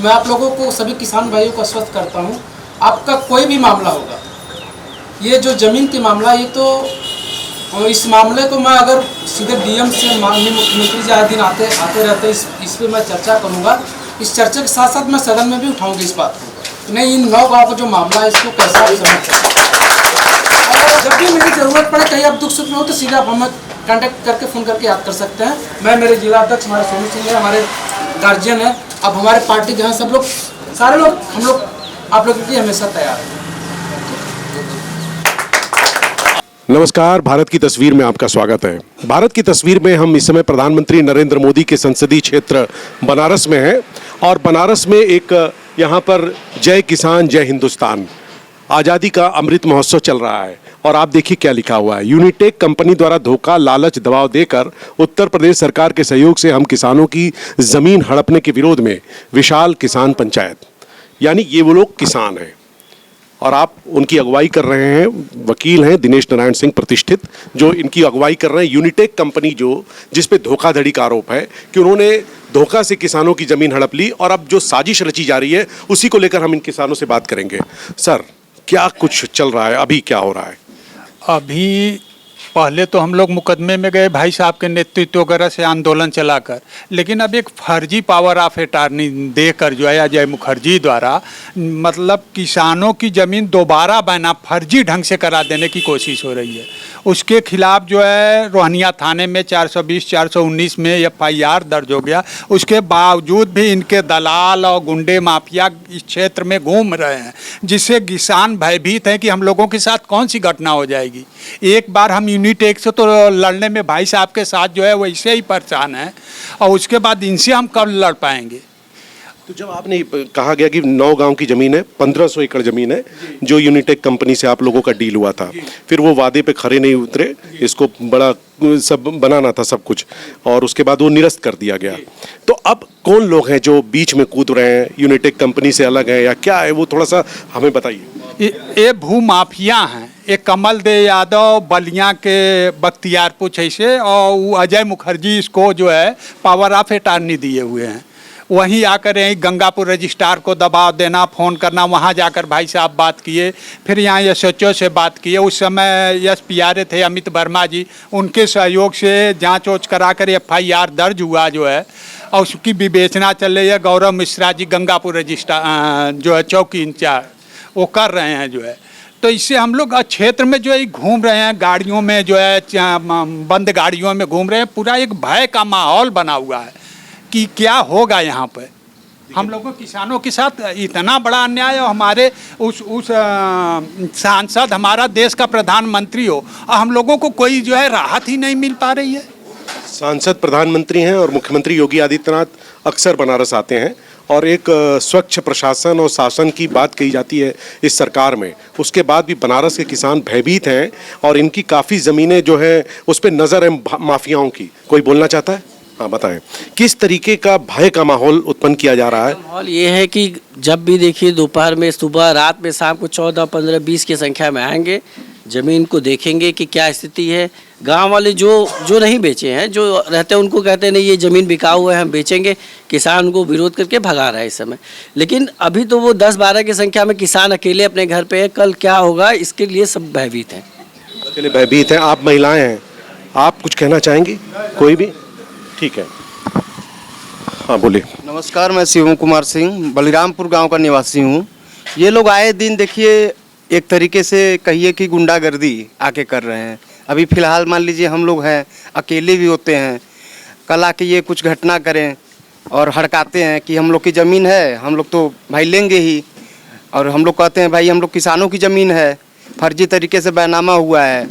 मैं आप लोगों को, सभी किसान भाइयों को आश्वस्त करता हूँ, आपका कोई भी मामला होगा, ये जो ज़मीन की मामला, ये तो इस मामले को मैं अगर सीधे डीएम से, माननीय मुख्यमंत्री जी आए दिन आते रहते, इस पर मैं चर्चा करूँगा। इस चर्चा के साथ साथ मैं सदन में भी उठाऊँगी इस बात को, नहीं इन 9 गाँव का जो मामला है इसको कैसा समझ। और जब भी मेरी ज़रूरत पड़े, कहीं आप दुख सुख में हो तो सीधा आप हमें कांटेक्ट करके, फ़ोन करके याद कर सकते हैं। मैं, मेरे जिला अध्यक्ष हमारे सोनू सिंह है, हमारे गार्जियन है, अब हमारे पार्टी के हैं, सब लोग, सारे लोग, हम लोग आप लोगों के लिए हमेशा तैयार हैं। नमस्कार, भारत की तस्वीर में आपका स्वागत है। भारत की तस्वीर में हम इस समय प्रधानमंत्री नरेंद्र मोदी के संसदीय क्षेत्र बनारस में हैं और बनारस में एक यहाँ पर जय किसान जय हिंदुस्तान आज़ादी का अमृत महोत्सव चल रहा है। और आप देखिए क्या लिखा हुआ है, यूनिटेक कंपनी द्वारा धोखा, लालच, दबाव देकर उत्तर प्रदेश सरकार के सहयोग से हम किसानों की ज़मीन हड़पने के विरोध में विशाल किसान पंचायत, यानी ये वो लोग किसान हैं और आप उनकी अगुवाई कर रहे हैं। वकील हैं दिनेश नारायण सिंह प्रतिष्ठित, जो इनकी अगुवाई कर रहे हैं। यूनिटेक कंपनी जो, जिस पे धोखाधड़ी का आरोप है कि उन्होंने धोखा से किसानों की ज़मीन हड़प ली, और अब जो साजिश रची जा रही है उसी को लेकर हम इन किसानों से बात करेंगे। सर, क्या कुछ चल रहा है, अभी क्या हो रहा है? अभी पहले तो हम लोग मुकदमे में गए भाई साहब के नेतृत्व वगैरह से आंदोलन चलाकर, लेकिन अब एक फर्जी पावर ऑफ अटॉर्नी देकर जो है अजय मुखर्जी द्वारा, मतलब किसानों की ज़मीन दोबारा बना फर्जी ढंग से करा देने की कोशिश हो रही है। उसके खिलाफ जो है रोहनिया थाने में 420, 419 में FIR दर्ज हो गया। उसके बावजूद भी इनके दलाल और गुंडे माफिया इस क्षेत्र में घूम रहे हैं, जिससे किसान भयभीत हैं कि हम लोगों के साथ कौन सी घटना हो जाएगी। एक बार हम यूनिटेक से तो लड़ने में भाई साहब के साथ जो है वैसे ही परेशान हैं, और उसके बाद इनसे हम कब लड़ पाएंगे। तो जब आपने कहा गया कि 9 गांव की ज़मीन है, 1500 एकड़ ज़मीन है जो यूनिटेक कंपनी से आप लोगों का डील हुआ था, फिर वो वादे पे खरे नहीं उतरे, इसको बड़ा सब बनाना था सब कुछ, और उसके बाद वो निरस्त कर दिया गया। तो अब कौन लोग हैं जो बीच में कूद रहे हैं, यूनिटेक कंपनी से अलग है या क्या है, वो थोड़ा सा हमें बताइए। ये भू माफिया हैं, एक कमल दे यादव बलिया के बख्तियारपुर से, और वो अजय मुखर्जी इसको जो है पावर ऑफ अटॉर्नी दिए हुए हैं। वहीं आकर यहीं गंगापुर रजिस्ट्रार को दबाव देना, फ़ोन करना, वहाँ जाकर भाई साहब बात किए, फिर यहाँ SHO से बात किए। उस समय SPRA थे अमित वर्मा जी, उनके सहयोग से जांच वोच कराकर FIR दर्ज हुआ जो है, और उसकी विवेचना चल रही है। गौरव मिश्रा जी गंगापुर रजिस्ट्रार जो है चौकी इंचार्ज, वो कर रहे हैं जो है। तो इससे हम लोग क्षेत्र में जो है घूम रहे हैं, गाड़ियों में जो है बंद गाड़ियों में घूम रहे हैं। पूरा एक भय का माहौल बना हुआ है कि क्या होगा यहाँ पर। हम लोगों किसानों के साथ इतना बड़ा अन्याय, और हमारे उस सांसद, हमारा देश का प्रधानमंत्री हो, और हम लोगों को कोई जो है राहत ही नहीं मिल पा रही है। सांसद प्रधानमंत्री हैं और मुख्यमंत्री योगी आदित्यनाथ अक्सर बनारस आते हैं, और एक स्वच्छ प्रशासन और शासन की बात कही जाती है इस सरकार में। उसके बाद भी बनारस के किसान भयभीत हैं और इनकी काफ़ी ज़मीनें जो है उस पर नज़र है माफियाओं की। कोई बोलना चाहता है? हाँ बताएं, किस तरीके का भय का माहौल उत्पन्न किया जा रहा है? माहौल ये है कि जब भी देखिए दोपहर में, सुबह, रात में, शाम को 14, 15, 20 की संख्या में आएंगे, ज़मीन को देखेंगे कि क्या स्थिति है। गांव वाले जो नहीं बेचे हैं, जो रहते हैं, उनको कहते हैं नहीं ये ज़मीन बिकाऊ है, हम बेचेंगे। किसान उनको विरोध करके भगा रहा है इस समय। लेकिन अभी तो वो 10-12 की संख्या में किसान अकेले अपने घर पे है। कल क्या होगा इसके लिए सब भयभीत हैं। इसके लिए भयभीत हैं। आप महिलाएं हैं, आप कुछ कहना चाहेंगी? कोई भी? ठीक है, हाँ बोलिए। नमस्कार, मैं शिव कुमार सिंह बलिरामपुर गांव का निवासी हूं। ये लोग आए दिन देखिए एक तरीके से कहिए कि गुंडागर्दी आके कर रहे हैं। अभी फ़िलहाल मान लीजिए हम लोग हैं, अकेले भी होते हैं, कल आके ये कुछ घटना करें और हड़काते हैं कि हम लोग की ज़मीन है, हम लोग तो भाई लेंगे ही। और हम लोग कहते हैं भाई हम लोग किसानों की ज़मीन है, फर्जी तरीके से बैनामा हुआ है,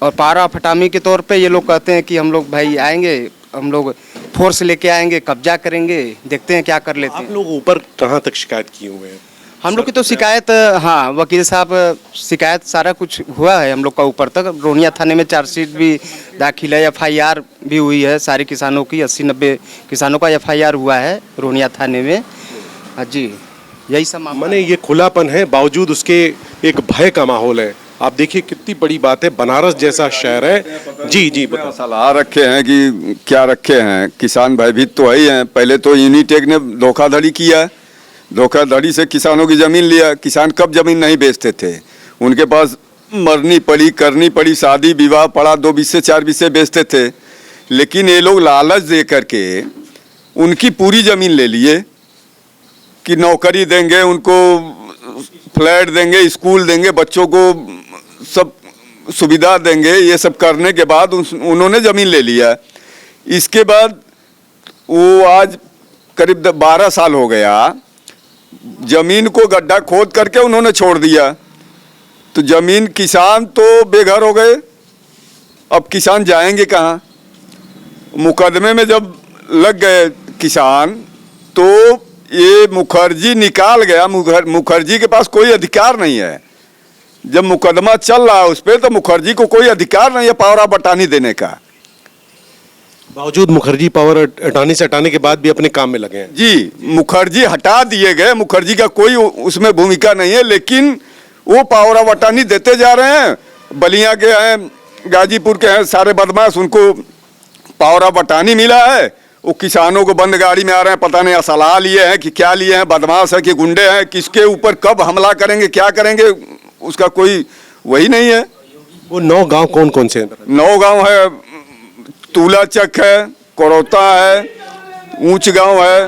और पावर ऑफ अटॉर्नी के तौर पे ये लोग कहते हैं कि हम लोग भाई आएंगे, हम लोग फोर्स लेके आएंगे, कब्जा करेंगे, देखते हैं क्या कर लेते हैं। आप लोग ऊपर कहाँ तक शिकायत किए हुए हैं? हम लोग की तो शिकायत, हाँ वकील साहब, शिकायत सारा कुछ हुआ है हम लोग का ऊपर तक। रोहनिया थाने में चार्जशीट भी दाखिल है, FIR भी हुई है सारे किसानों की, 80-90 किसानों का FIR हुआ है रोहनिया थाने में। हाँ जी, यही सब मामला। माने ये खुलापन है, बावजूद उसके एक भय का माहौल है। आप देखिए कितनी बड़ी बात है, बनारस जैसा शहर है। जी जी बताओ। सलाह रखे हैं कि क्या रखे हैं, किसान भयभीत तो है ही हैं। पहले तो यूनिटेक ने धोखाधड़ी किया है, धोखाधड़ी से किसानों की ज़मीन लिया। किसान कब ज़मीन नहीं बेचते थे, उनके पास मरनी पड़ी, करनी पड़ी, शादी विवाह पड़ा, 2 बिस्से 4 बिस्से बेचते थे। लेकिन ये लोग लालच दे करके उनकी पूरी ज़मीन ले लिए कि नौकरी देंगे, उनको फ्लैट देंगे, स्कूल देंगे, बच्चों को सब सुविधा देंगे। ये सब करने के बाद उन्होंने ज़मीन ले लिया। इसके बाद वो आज करीब 12 साल हो गया, ज़मीन को गड्ढा खोद करके उन्होंने छोड़ दिया। तो ज़मीन, किसान तो बेघर हो गए। अब किसान जाएंगे कहाँ? मुकदमे में जब लग गए किसान, तो ये मुखर्जी निकाल गया। मुखर्जी के पास कोई अधिकार नहीं है। जब मुकदमा चल रहा है उस पर, तो मुखर्जी को कोई अधिकार नहीं है पावर ऑफ अटॉर्नी देने का। बावजूद मुखर्जी पावर अटॉर्नी से हटाने के बाद भी अपने काम में लगे हैं। जी, मुखर्जी हटा दिए गए, मुखर्जी का कोई उसमें भूमिका नहीं है, लेकिन वो पावर ऑफ अटॉर्नी देते जा रहे हैं। बलिया के हैं, गाजीपुर के हैं, सारे बदमाश, उनको पावर ऑफ अटॉर्नी मिला है। वो किसानों को बंद गाड़ी में आ रहे हैं, पता नहीं असलाह लिए हैं कि क्या लिए हैं, बदमाश है कि गुंडे हैं, किसके ऊपर कब हमला करेंगे, क्या करेंगे, उसका कोई वही नहीं है। वो 9 गांव कौन कौन से हैं? 9 गांव है, तुलाचक है, करौता है, ऊंच गांव है,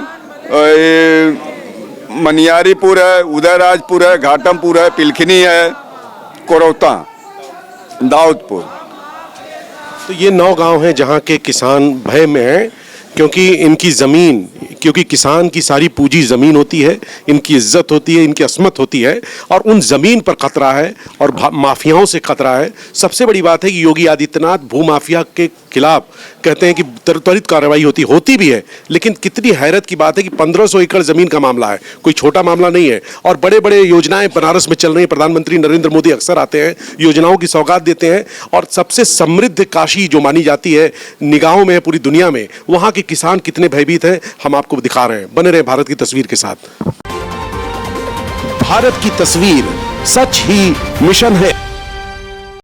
मनियारीपुर है, उदयराजपुर है, घाटमपुर है, पिलखनी है, करौता, दाऊदपुर। तो ये 9 गांव हैं जहां के किसान भय में हैं, क्योंकि इनकी ज़मीन, क्योंकि किसान की सारी पूंजी ज़मीन होती है, इनकी इज्जत होती है, इनकी असमत होती है, और उन ज़मीन पर खतरा है और माफियाओं से खतरा है। सबसे बड़ी बात है कि योगी आदित्यनाथ भूमाफिया के खिलाफ कहते हैं कि त्वरित कार्रवाई होती भी है, लेकिन कितनी हैरत की बात है कि 1500 एकड़ ज़मीन का मामला है, कोई छोटा मामला नहीं है। और बड़े बड़े योजनाएं बनारस में चल रही हैं। प्रधानमंत्री नरेंद्र मोदी अक्सर आते हैं, योजनाओं की सौगात देते हैं, और सबसे समृद्ध काशी जो मानी जाती है निगाहों में पूरी दुनिया में, वहाँ के किसान कितने भयभीत हैं हम आपको दिखा रहे हैं। बने रहे भारत की तस्वीर के साथ। भारत की तस्वीर सच ही मिशन है।